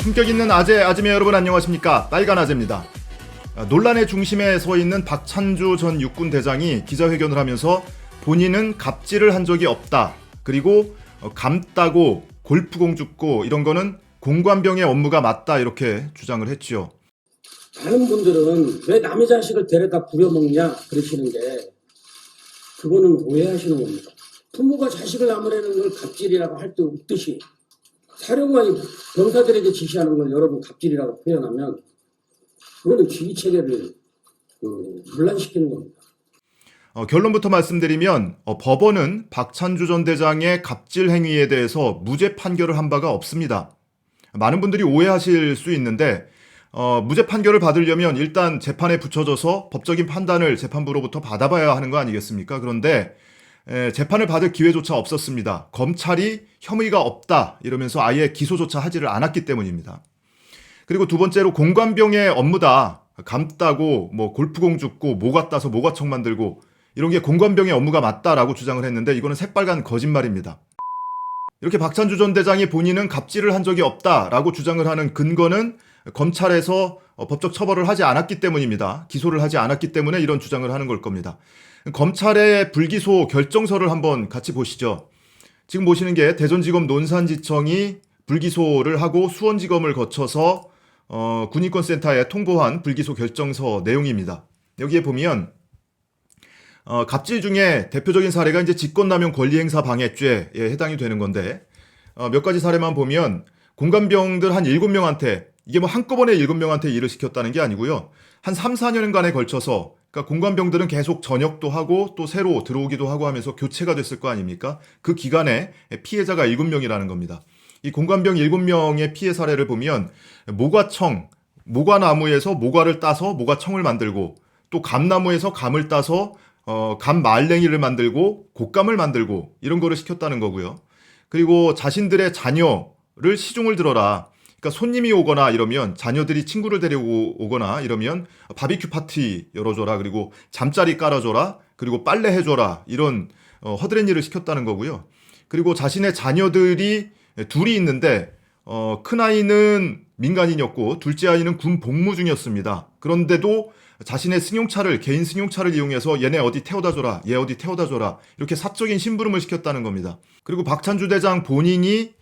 품격 있는 아재, 아지매 여러분 안녕하십니까? 빨간 아재입니다. 논란의 중심에 서 있는 박찬주 전 육군 대장이 기자회견을 하면서 본인은 갑질을 한 적이 없다. 그리고 감따고 골프공 줍고 이런 거는 공관병의 업무가 맞다 이렇게 주장을 했죠. 다른 분들은 왜 남의 자식을 데려다 부려먹냐 그러시는데 그거는 오해하시는 겁니다. 부모가 자식을 아무래는 걸 갑질이라고 할 때 없듯이 사령관이 병사들에게 지시하는 걸 여러분 갑질이라고 표현하면 그거는 지휘체계를 문란시키는 겁니다. 결론부터 말씀드리면 법원은 박찬주 전 대장의 갑질 행위에 대해서 무죄 판결을 한 바가 없습니다. 많은 분들이 오해하실 수 있는데 무죄 판결을 받으려면 일단 재판에 붙여져서 법적인 판단을 재판부로부터 받아봐야 하는 거 아니겠습니까? 그런데 재판을 받을 기회조차 없었습니다. 검찰이 혐의가 없다 이러면서 아예 기소조차 하지를 않았기 때문입니다. 그리고 두 번째로 공관병의 업무다. 감따고 뭐 골프공 줍고 모가 따서 모가청 만들고 이런 게 공관병의 업무가 맞다라고 주장을 했는데 이거는 새빨간 거짓말입니다. 이렇게 박찬주 전 대장이 본인은 갑질을 한 적이 없다라고 주장을 하는 근거는 검찰에서 법적 처벌을 하지 않았기 때문입니다. 기소를 하지 않았기 때문에 이런 주장을 하는 걸 겁니다. 검찰의 불기소 결정서를 한번 같이 보시죠. 지금 보시는 게 대전지검 논산지청이 불기소를 하고 수원지검을 거쳐서 군인권센터에 통보한 불기소 결정서 내용입니다. 여기에 보면 갑질 중에 대표적인 사례가 이제 직권남용 권리행사 방해죄에 해당이 되는 건데 몇 가지 사례만 보면 공관병들 한 7명한테 이게 뭐 한꺼번에 7명한테 일을 시켰다는 게 아니고요. 한 3, 4년간에 걸쳐서 그러니까 공관병들은 계속 전역도 하고 또 새로 들어오기도 하고 하면서 교체가 됐을 거 아닙니까? 그 기간에 피해자가 7명이라는 겁니다. 이 공관병 7명의 피해 사례를 보면 모과청, 모과나무에서 모과를 따서 모과청을 만들고 또 감나무에서 감을 따서 감말랭이를 만들고 곶감을 만들고 이런 거를 시켰다는 거고요. 그리고 자신들의 자녀를 시중을 들어라. 그러니까 손님이 오거나 이러면 자녀들이 친구를 데리고 오거나 이러면 바비큐 파티 열어줘라. 그리고 잠자리 깔아줘라. 그리고 빨래 해줘라. 이런 허드렛 일을 시켰다는 거고요. 그리고 자신의 자녀들이 둘이 있는데 큰아이는 민간인이었고 둘째 아이는 군 복무 중이었습니다. 그런데도 자신의 승용차를 개인 승용차를 이용해서 얘네 어디 태워다 줘라. 얘 어디 태워다 줘라. 이렇게 사적인 심부름을 시켰다는 겁니다. 그리고 박찬주 대장 본인이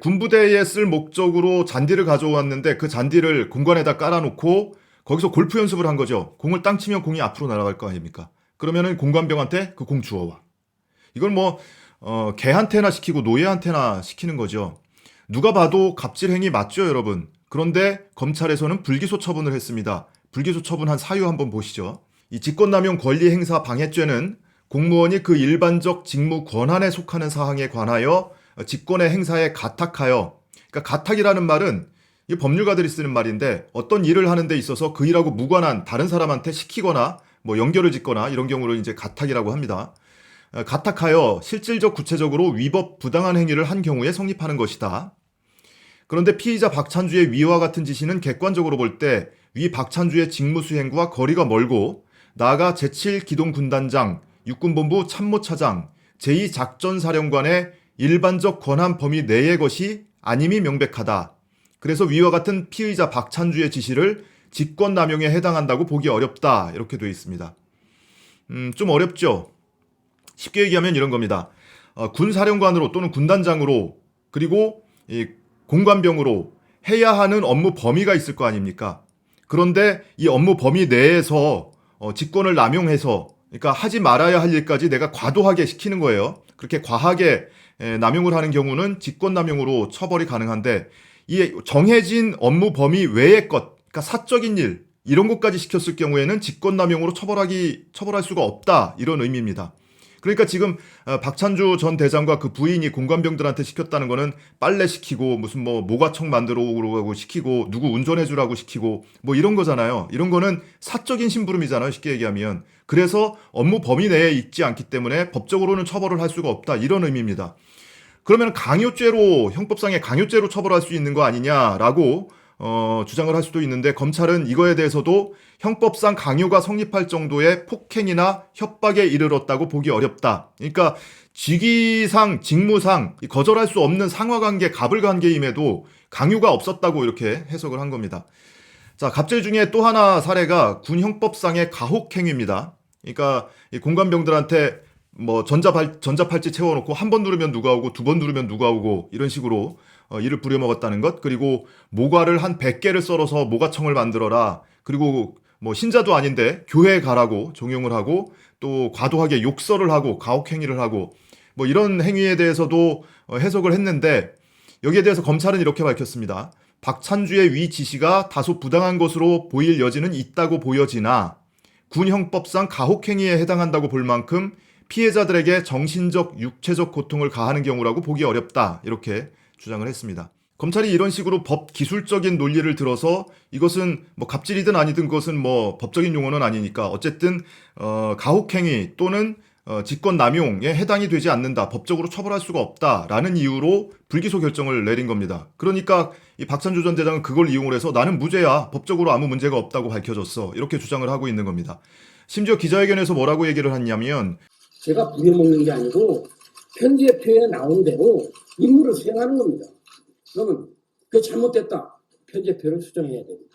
군부대에 쓸 목적으로 잔디를 가져왔는데 그 잔디를 공간에다 깔아놓고 거기서 골프 연습을 한 거죠. 공을 땅 치면 공이 앞으로 날아갈 거 아닙니까? 그러면은 공관병한테 그 공 주워와. 이걸 뭐 개한테나 시키고 노예한테나 시키는 거죠. 누가 봐도 갑질 행위 맞죠, 여러분? 그런데 검찰에서는 불기소 처분을 했습니다. 불기소 처분한 사유 한번 보시죠. 이 직권남용 권리행사 방해죄는 공무원이 그 일반적 직무 권한에 속하는 사항에 관하여 직권의 행사에 가탁하여, 그러니까 가탁이라는 말은 이 법률가들이 쓰는 말인데 어떤 일을 하는 데 있어서 그 일하고 무관한 다른 사람한테 시키거나 뭐 연결을 짓거나 이런 경우를 이제 가탁이라고 합니다. 가탁하여 실질적 구체적으로 위법 부당한 행위를 한 경우에 성립하는 것이다. 그런데 피의자 박찬주의 위와 같은 지시는 객관적으로 볼 때 위 박찬주의 직무 수행과 거리가 멀고 나아가 제7기동군단장, 육군본부 참모차장, 제2작전사령관의 일반적 권한 범위 내의 것이 아님이 명백하다. 그래서 위와 같은 피의자 박찬주의 지시를 직권남용에 해당한다고 보기 어렵다. 이렇게 되어 있습니다. 좀 어렵죠? 쉽게 얘기하면 이런 겁니다. 군사령관으로 또는 군단장으로 그리고 이 공관병으로 해야 하는 업무 범위가 있을 거 아닙니까? 그런데 이 업무 범위 내에서 직권을 남용해서 그러니까 하지 말아야 할 일까지 내가 과도하게 시키는 거예요. 그렇게 과하게 남용을 하는 경우는 직권남용으로 처벌이 가능한데 이 정해진 업무 범위 외의 것, 그러니까 사적인 일 이런 것까지 시켰을 경우에는 직권남용으로 처벌할 수가 없다 이런 의미입니다. 그러니까 지금 박찬주 전 대장과 그 부인이 공관병들한테 시켰다는 거는 빨래 시키고 무슨 뭐 모가청 만들어 오라고 시키고 누구 운전해 주라고 시키고 뭐 이런 거잖아요. 이런 거는 사적인 심부름이잖아요. 쉽게 얘기하면. 그래서 업무 범위 내에 있지 않기 때문에 법적으로는 처벌을 할 수가 없다. 이런 의미입니다. 그러면 강요죄로 형법상의 강요죄로 처벌할 수 있는 거 아니냐라고 주장을 할 수도 있는데 검찰은 이거에 대해서도 형법상 강요가 성립할 정도의 폭행이나 협박에 이르렀다고 보기 어렵다. 그러니까 직위상, 직무상 거절할 수 없는 상하관계, 갑을관계임에도 강요가 없었다고 이렇게 해석을 한 겁니다. 자, 갑질 중에 또 하나 사례가 군 형법상의 가혹행위입니다. 그러니까 이 공관병들한테 뭐 전자팔찌 채워놓고 한 번 누르면 누가 오고 두 번 누르면 누가 오고 이런 식으로 이를 부려먹었다는 것. 그리고 모과를 한 100개를 썰어서 모과청을 만들어라. 그리고 뭐 신자도 아닌데 교회에 가라고 종용을 하고 또 과도하게 욕설을 하고 가혹행위를 하고 뭐 이런 행위에 대해서도 해석을 했는데 여기에 대해서 검찰은 이렇게 밝혔습니다. 박찬주의 위 지시가 다소 부당한 것으로 보일 여지는 있다고 보여지나 군 형법상 가혹행위에 해당한다고 볼 만큼 피해자들에게 정신적, 육체적 고통을 가하는 경우라고 보기 어렵다. 이렇게 주장을 했습니다. 검찰이 이런 식으로 법 기술적인 논리를 들어서 이것은 뭐 갑질이든 아니든 그것은 뭐 법적인 용어는 아니니까 어쨌든 가혹행위 또는 직권남용에 해당이 되지 않는다. 법적으로 처벌할 수가 없다라는 이유로 불기소 결정을 내린 겁니다. 그러니까 이 박찬주 전 대장은 그걸 이용을 해서 나는 무죄야. 법적으로 아무 문제가 없다고 밝혀졌어. 이렇게 주장을 하고 있는 겁니다. 심지어 기자회견에서 뭐라고 얘기를 했냐면 제가 부려먹는 게 아니고 편집표에 나온 대로 임무를 수행하는 겁니다. 그러면 그게 잘못됐다. 편집표를 수정해야 됩니다.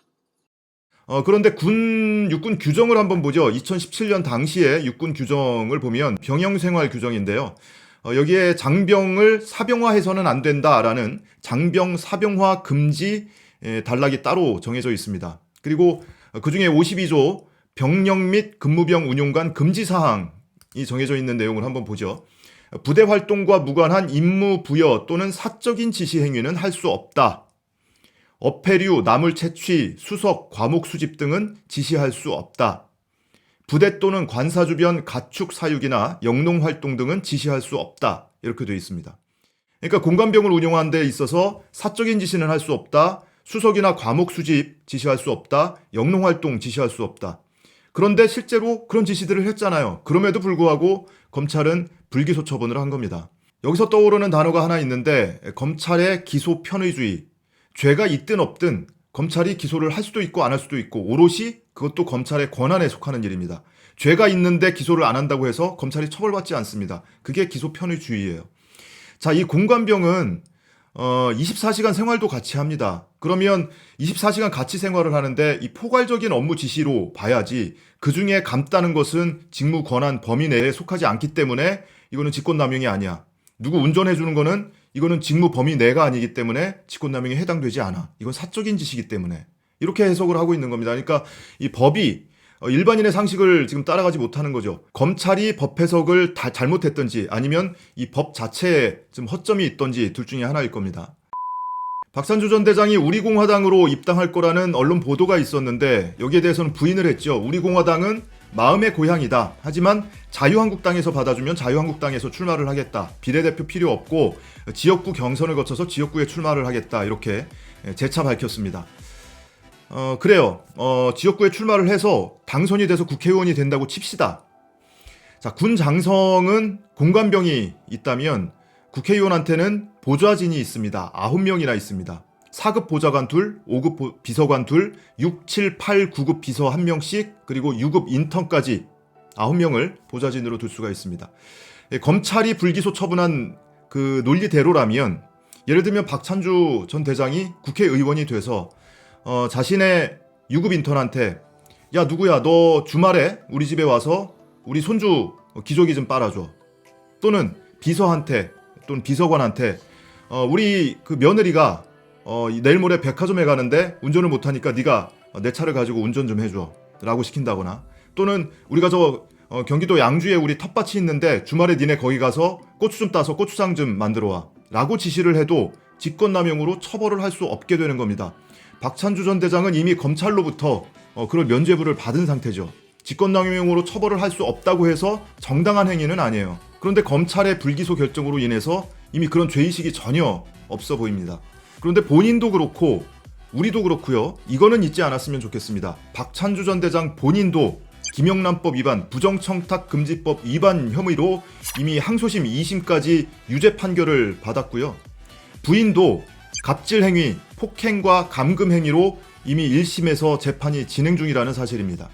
그런데 육군 규정을 한번 보죠. 2017년 당시에 육군 규정을 보면 병영생활 규정인데요. 여기에 장병을 사병화해서는 안 된다라는 장병 사병화 금지 단락이 따로 정해져 있습니다. 그리고 그중에 52조 병령 및 근무병 운용관 금지 사항이 정해져 있는 내용을 한번 보죠. 부대 활동과 무관한 임무 부여 또는 사적인 지시 행위는 할 수 없다. 어패류, 나물 채취, 수석, 과목 수집 등은 지시할 수 없다. 부대 또는 관사 주변 가축 사육이나 영농 활동 등은 지시할 수 없다. 이렇게 되어 있습니다. 그러니까 공관병을 운영하는 데 있어서 사적인 지시는 할 수 없다. 수석이나 과목 수집 지시할 수 없다. 영농 활동 지시할 수 없다. 그런데 실제로 그런 지시들을 했잖아요. 그럼에도 불구하고 검찰은 불기소 처분을 한 겁니다. 여기서 떠오르는 단어가 하나 있는데 검찰의 기소 편의주의. 죄가 있든 없든 검찰이 기소를 할 수도 있고 안 할 수도 있고 오롯이 그것도 검찰의 권한에 속하는 일입니다. 죄가 있는데 기소를 안 한다고 해서 검찰이 처벌받지 않습니다. 그게 기소 편의주의예요. 자, 이 공관병은 24시간 생활도 같이 합니다. 그러면 24시간 같이 생활을 하는데 이 포괄적인 업무 지시로 봐야지 그중에 감다는 것은 직무 권한 범위 내에 속하지 않기 때문에 이거는 직권남용이 아니야. 누구 운전해 주는 거는 이거는 직무 범위 내가 아니기 때문에 직권남용에 해당되지 않아. 이건 사적인 지시이기 때문에. 이렇게 해석을 하고 있는 겁니다. 그러니까 이 법이 일반인의 상식을 지금 따라가지 못하는 거죠. 검찰이 법 해석을 다 잘못했던지 아니면 이 법 자체에 좀 허점이 있던지 둘 중에 하나일 겁니다. 박찬주 전 대장이 우리공화당으로 입당할 거라는 언론 보도가 있었는데 여기에 대해서는 부인을 했죠. 우리공화당은 마음의 고향이다. 하지만 자유한국당에서 받아주면 자유한국당에서 출마를 하겠다. 비례대표 필요 없고 지역구 경선을 거쳐서 지역구에 출마를 하겠다. 이렇게 재차 밝혔습니다. 그래요. 지역구에 출마를 해서 당선이 돼서 국회의원이 된다고 칩시다. 자, 군 장성은 공관병이 있다면 국회의원한테는 보좌진이 있습니다. 9명이나 있습니다. 4급 보좌관 2, 5급 비서관 2, 6, 7, 8, 9급 비서 1명씩 그리고 6급 인턴까지 9명을 보좌진으로 둘 수가 있습니다. 검찰이 불기소 처분한 그 논리대로라면 예를 들면 박찬주 전 대장이 국회의원이 돼서 자신의 6급 인턴한테 야 누구야 너 주말에 우리 집에 와서 우리 손주 기저귀 좀 빨아줘. 또는 비서한테 또는 비서관한테 우리 그 며느리가 내일 모레 백화점에 가는데 운전을 못하니까 네가 내 차를 가지고 운전 좀 해줘 라고 시킨다거나 또는 우리가 경기도 양주에 우리 텃밭이 있는데 주말에 니네 거기 가서 고추 좀 따서 고추장 좀 만들어 와 라고 지시를 해도 직권남용으로 처벌을 할 수 없게 되는 겁니다. 박찬주 전 대장은 이미 검찰로부터 그런 면죄부를 받은 상태죠. 직권남용으로 처벌을 할 수 없다고 해서 정당한 행위는 아니에요. 그런데 검찰의 불기소 결정으로 인해서 이미 그런 죄의식이 전혀 없어 보입니다. 그런데 본인도 그렇고 우리도 그렇고요. 이거는 잊지 않았으면 좋겠습니다. 박찬주 전 대장 본인도 김영란법 위반, 부정청탁금지법 위반 혐의로 이미 항소심 2심까지 유죄 판결을 받았고요. 부인도 갑질 행위, 폭행과 감금 행위로 이미 1심에서 재판이 진행 중이라는 사실입니다.